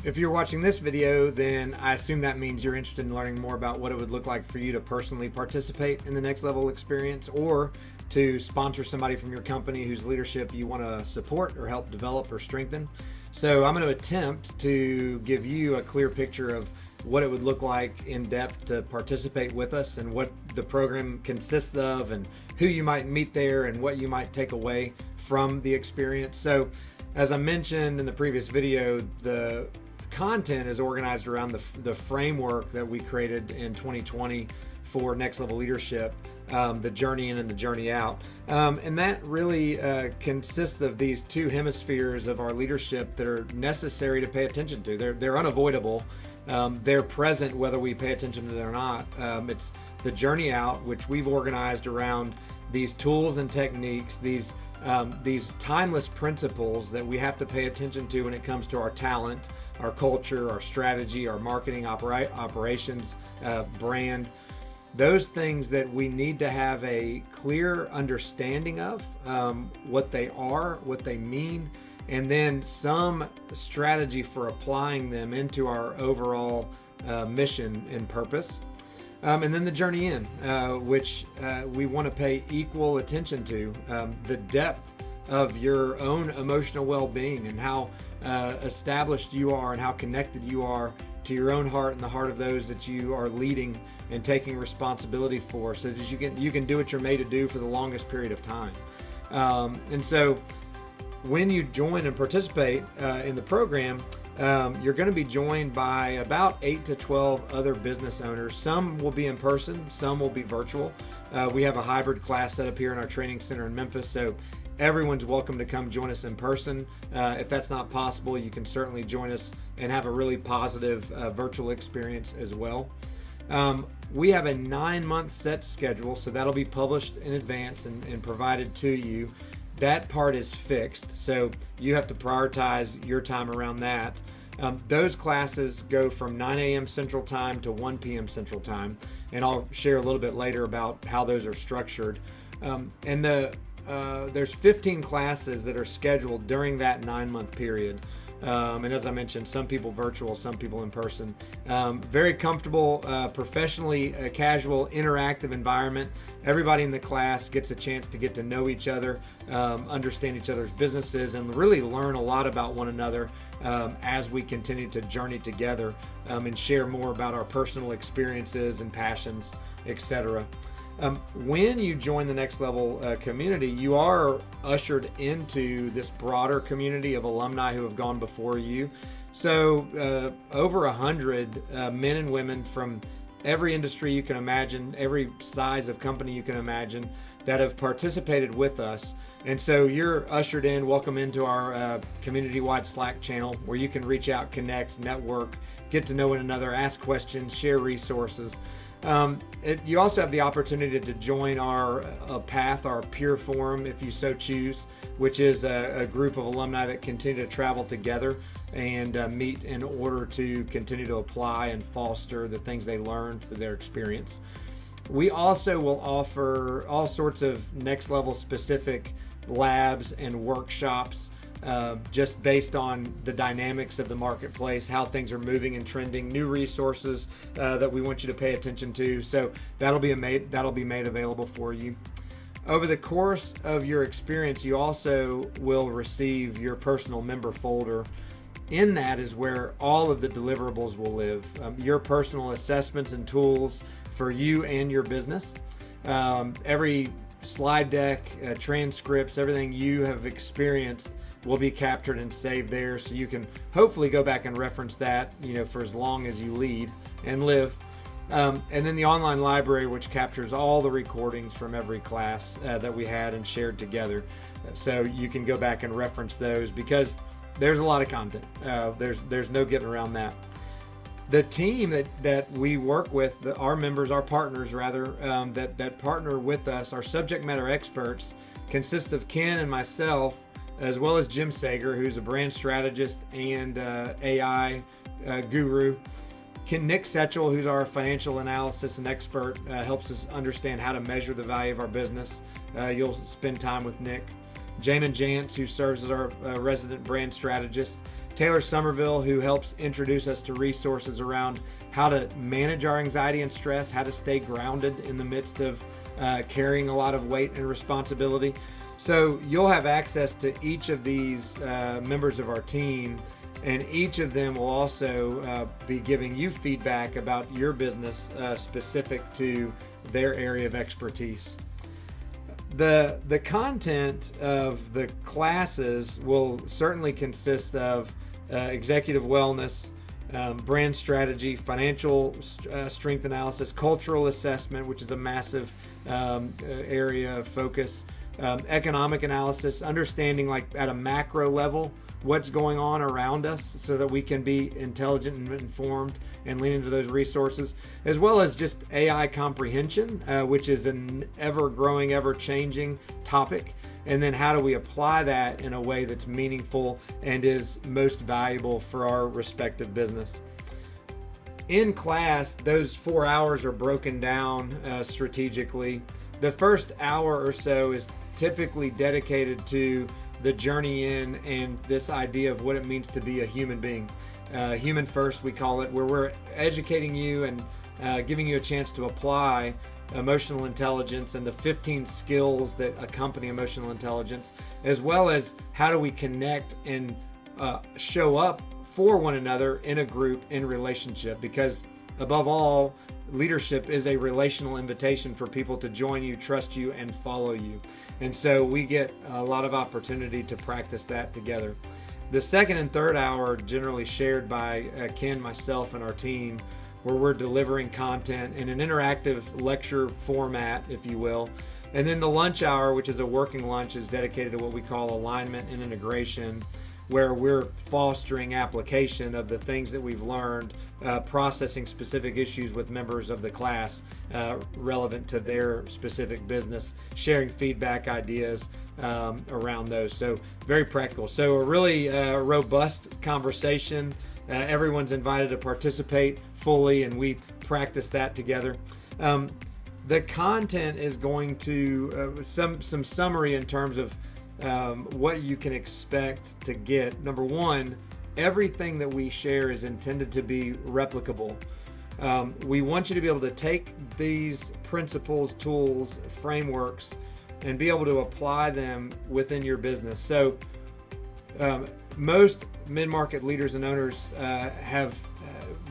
If you're watching this video, then I assume that means you're interested in learning more about what it would look like for you to personally participate in the next level experience, or to sponsor somebody from your company whose leadership you want to support or help develop or strengthen. So I'm going to attempt to give you a clear picture of what it would look like in depth to participate with us, and what the program consists of, and who you might meet there, and what you might take away from the experience. So as I mentioned in the previous video, the content is organized around the framework that we created in 2020 for Next Level Leadership, the journey in and the journey out. And that really consists of these two hemispheres of our leadership that are necessary to pay attention to. They're unavoidable. They're present whether we pay attention to them or not. It's the journey out, which we've organized around these tools and techniques, these timeless principles that we have to pay attention to when it comes to our talent, our culture, our strategy, our marketing, operations, brand. Those things that we need to have a clear understanding of, what they are, what they mean, and then some strategy for applying them into our overall mission and purpose. And then the journey in, which we want to pay equal attention to, the depth of your own emotional well-being, and how established you are and how connected you are to your own heart and the heart of those that you are leading and taking responsibility for, so that you can do what you're made to do for the longest period of time. And so when you join and participate in the program, you're going to be joined by about 8 to 12 other business owners. Some will be in person, some will be virtual. We have a hybrid class set up here in our training center in Memphis, so everyone's welcome to come join us in person. If that's not possible, you can certainly join us and have a really positive virtual experience as well. We have a 9-month set schedule, so that'll be published in advance and provided to you. That part is fixed, so you have to prioritize your time around that. Those classes go from 9 a.m. Central Time to 1 p.m. Central Time, and I'll share a little bit later about how those are structured. And there's 15 classes that are scheduled during that 9-month period. And as I mentioned, some people virtual, some people in person. Very comfortable, professionally casual, interactive environment. Everybody in the class gets a chance to get to know each other, understand each other's businesses, and really learn a lot about one another as we continue to journey together, and share more about our personal experiences and passions, etc. When you join the Next Level community, you are ushered into this broader community of alumni who have gone before you. So over 100 men and women from every industry you can imagine, every size of company you can imagine, that have participated with us. And so you're ushered in, welcome into our community-wide Slack channel, where you can reach out, connect, network, get to know one another, ask questions, share resources. You also have the opportunity to join our PATH, our peer forum, if you so choose, which is a group of alumni that continue to travel together and meet in order to continue to apply and foster the things they learned through their experience. We also will offer all sorts of next level specific labs and workshops, just based on the dynamics of the marketplace, how things are moving and trending, new resources that we want you to pay attention to. So that'll be made available for you. Over the course of your experience, you also will receive your personal member folder. In that is where all of the deliverables will live. Your personal assessments and tools for you and your business. Every slide deck, transcripts, everything you have experienced will be captured and saved there, so you can hopefully go back and reference that, for as long as you lead and live. And then the online library, which captures all the recordings from every class that we had and shared together, so you can go back and reference those, because there's a lot of content. There's no getting around that. The team that we work with, our members, our partners rather, that partner with us, our subject matter experts, consist of Ken and myself, as well as Jim Sager, who's a brand strategist and AI guru. Nick Setchell, who's our financial analysis and expert, helps us understand how to measure the value of our business. You'll spend time with Nick. Jamin Jantz, who serves as our resident brand strategist. Taylor Somerville, who helps introduce us to resources around how to manage our anxiety and stress, how to stay grounded in the midst of carrying a lot of weight and responsibility. So you'll have access to each of these members of our team, and each of them will also be giving you feedback about your business specific to their area of expertise. The content of the classes will certainly consist of executive wellness, brand strategy, financial strength analysis, cultural assessment, which is a massive area of focus, economic analysis, understanding like at a macro level what's going on around us so that we can be intelligent and informed and lean into those resources, as well as just AI comprehension, which is an ever-growing, ever-changing topic. And then how do we apply that in a way that's meaningful and is most valuable for our respective business? In class, those 4 hours are broken down strategically. The first hour or so is typically dedicated to the journey in and this idea of what it means to be a human being. Human first, we call it, where we're educating you and giving you a chance to apply emotional intelligence and the 15 skills that accompany emotional intelligence, as well as how do we connect and show up for one another in a group, in relationship, because above all, leadership is a relational invitation for people to join you, trust you, and follow you. And so we get a lot of opportunity to practice that together. The second and third hour are generally shared by Ken, myself, and our team, where we're delivering content in an interactive lecture format, if you will. And then the lunch hour, which is a working lunch, is dedicated to what we call alignment and integration, where we're fostering application of the things that we've learned, processing specific issues with members of the class relevant to their specific business, sharing feedback ideas around those. So very practical. So a really robust conversation. Everyone's invited to participate fully, and we practice that together. The content is going to some summary in terms of what you can expect to get. Number one, everything that we share is intended to be replicable. We want you to be able to take these principles, tools, frameworks, and be able to apply them within your business. So most mid-market leaders and owners have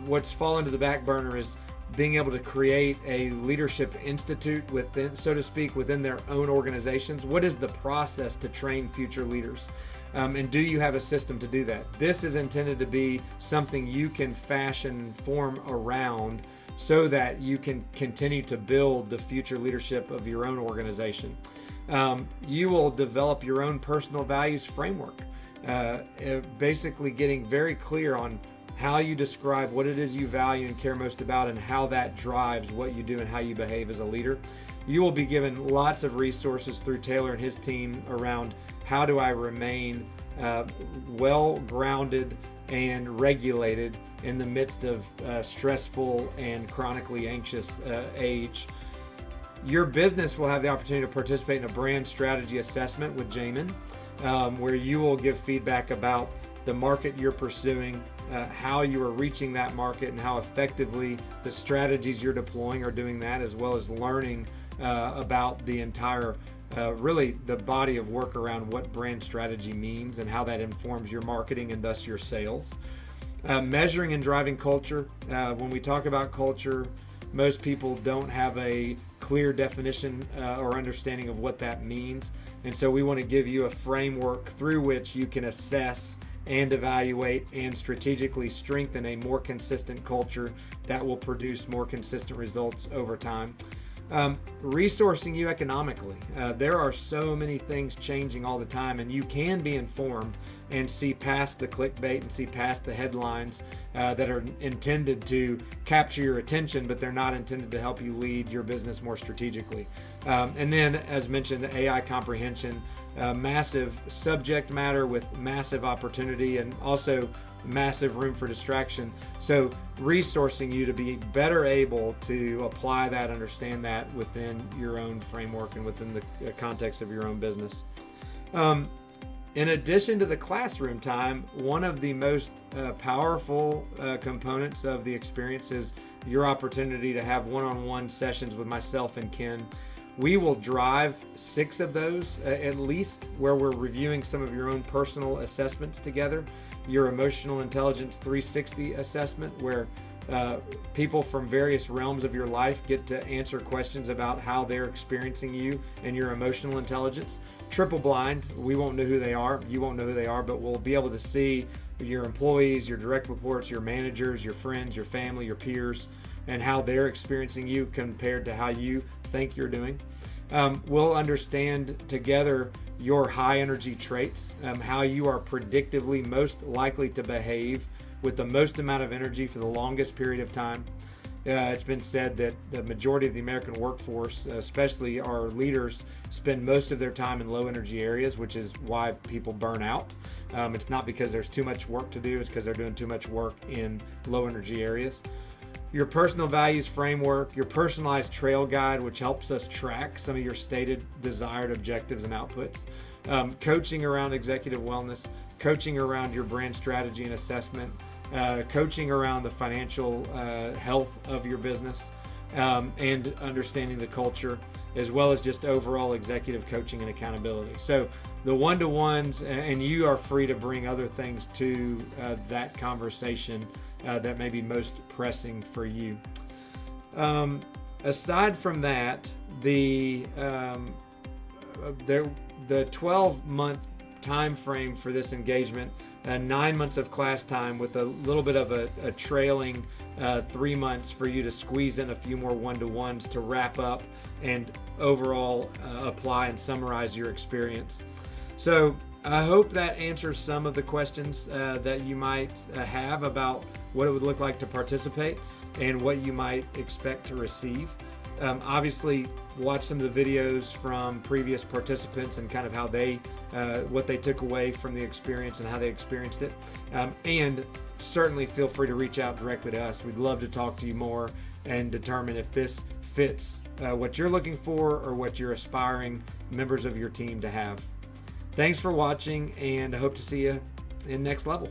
what's fallen to the back burner is being able to create a leadership institute within, so to speak, within their own organizations. What is the process to train future leaders? And do you have a system to do that? This is intended to be something you can fashion and form around so that you can continue to build the future leadership of your own organization. You will develop your own personal values framework, basically getting very clear on how you describe what it is you value and care most about, and how that drives what you do and how you behave as a leader. You will be given lots of resources through Taylor and his team around how do I remain well-grounded and regulated in the midst of stressful and chronically anxious age. Your business will have the opportunity to participate in a brand strategy assessment with Jamin, where you will give feedback about the market you're pursuing, how you are reaching that market, and how effectively the strategies you're deploying are doing that, as well as learning about the entire, really the body of work around what brand strategy means and how that informs your marketing and thus your sales. Measuring and driving culture. When we talk about culture, most people don't have a clear definition or understanding of what that means. And so we want to give you a framework through which you can assess and evaluate and strategically strengthen a more consistent culture that will produce more consistent results over time. Resourcing you economically. There are so many things changing all the time, and you can be informed and see past the clickbait and see past the headlines that are intended to capture your attention, but they're not intended to help you lead your business more strategically. And then, as mentioned, the AI comprehension, massive subject matter with massive opportunity and also massive room for distraction. So resourcing you to be better able to apply that, understand that within your own framework and within the context of your own business. In addition to the classroom time, one of the most powerful components of the experience is your opportunity to have one-on-one sessions with myself and Ken. We will drive 6 of those at least, where we're reviewing some of your own personal assessments together. Your Emotional Intelligence 360 assessment, where people from various realms of your life get to answer questions about how they're experiencing you and your emotional intelligence. Triple blind, we won't know who they are, you won't know who they are, but we'll be able to see your employees, your direct reports, your managers, your friends, your family, your peers, and how they're experiencing you compared to how you think you're doing. We'll understand together your high energy traits, how you are predictively most likely to behave with the most amount of energy for the longest period of time. It's been said that the majority of the American workforce, especially our leaders, spend most of their time in low energy areas, which is why people burn out. It's not because there's too much work to do, it's because they're doing too much work in low energy areas. Your personal values framework, your personalized trail guide, which helps us track some of your stated desired objectives and outputs, coaching around executive wellness, coaching around your brand strategy and assessment, coaching around the financial health of your business, and understanding the culture, as well as just overall executive coaching and accountability. So the one-to-ones, and you are free to bring other things to that conversation that may be most pressing for you. Aside from that, the 12-month time frame for this engagement, 9 months of class time with a little bit of a trailing 3 months for you to squeeze in a few more one-to-ones to wrap up and overall apply and summarize your experience. So I hope that answers some of the questions that you might have about what it would look like to participate and what you might expect to receive. Obviously, watch some of the videos from previous participants and kind of how they, what they took away from the experience and how they experienced it. And certainly feel free to reach out directly to us. We'd love to talk to you more and determine if this fits what you're looking for or what you're aspiring members of your team to have. Thanks for watching, and I hope to see you in Next Level.